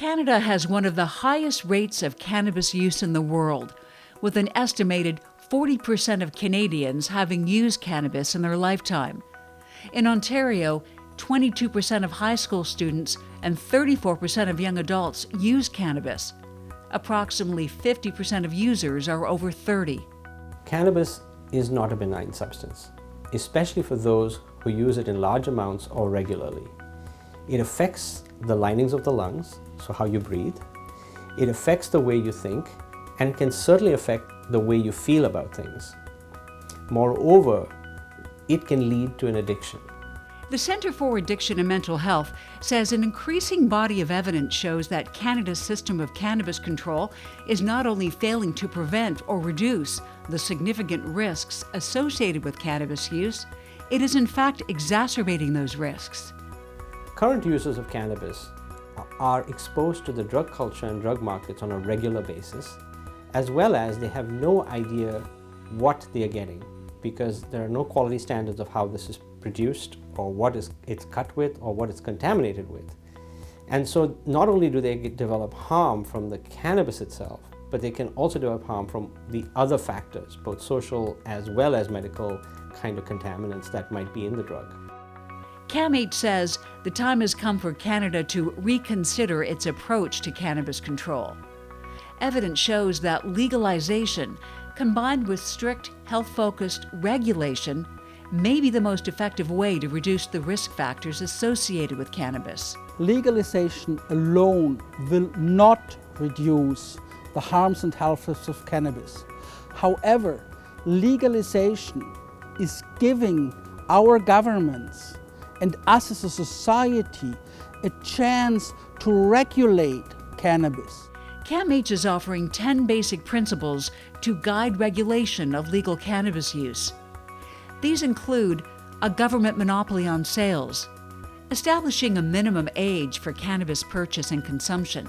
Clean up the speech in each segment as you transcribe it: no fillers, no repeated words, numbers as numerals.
Canada has one of the highest rates of cannabis use in the world, with an estimated 40% of Canadians having used cannabis in their lifetime. In Ontario, 22% of high school students and 34% of young adults use cannabis. Approximately 50% of users are over 30. Cannabis is not a benign substance, especially for those who use it in large amounts or regularly. It affects the linings of the lungs, so how you breathe. It affects the way you think, and it can certainly affect the way you feel about things. Moreover, it can lead to an addiction. The Centre for Addiction and Mental Health says an increasing body of evidence shows that Canada's system of cannabis control is not only failing to prevent or reduce the significant risks associated with cannabis use, it is in fact exacerbating those risks. Current users of cannabis are exposed to the drug culture and drug markets on a regular basis, as well as they have no idea what they are getting, because there are no quality standards of how this is produced or what it's cut with or what it's contaminated with. And so not only do they develop harm from the cannabis itself, but they can also develop harm from the other factors, both social as well as medical kind of contaminants that might be in the drug. CAMH says the time has come for Canada to reconsider its approach to cannabis control. Evidence shows that legalization, combined with strict health-focused regulation, may be the most effective way to reduce the risk factors associated with cannabis. Legalization alone will not reduce the harms and health risks of cannabis. However, legalization is giving our governments and us as a society a chance to regulate cannabis. CAMH is offering 10 basic principles to guide regulation of legal cannabis use. These include a government monopoly on sales, establishing a minimum age for cannabis purchase and consumption,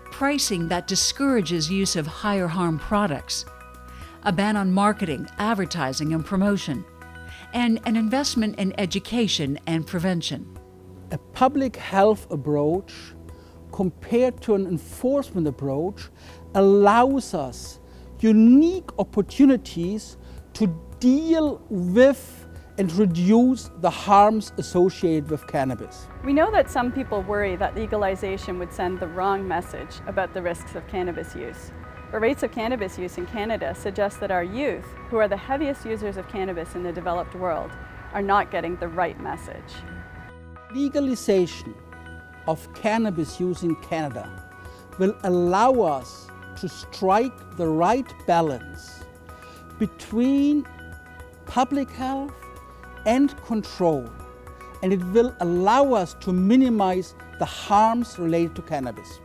pricing that discourages use of higher harm products, a ban on marketing, advertising, and promotion, and an investment in education and prevention. A public health approach compared to an enforcement approach allows us unique opportunities to deal with and reduce the harms associated with cannabis. We know that some people worry that legalization would send the wrong message about the risks of cannabis use. But rates of cannabis use in Canada suggest that our youth, who are the heaviest users of cannabis in the developed world, are not getting the right message. Legalization of cannabis use in Canada will allow us to strike the right balance between public health and control, and it will allow us to minimize the harms related to cannabis.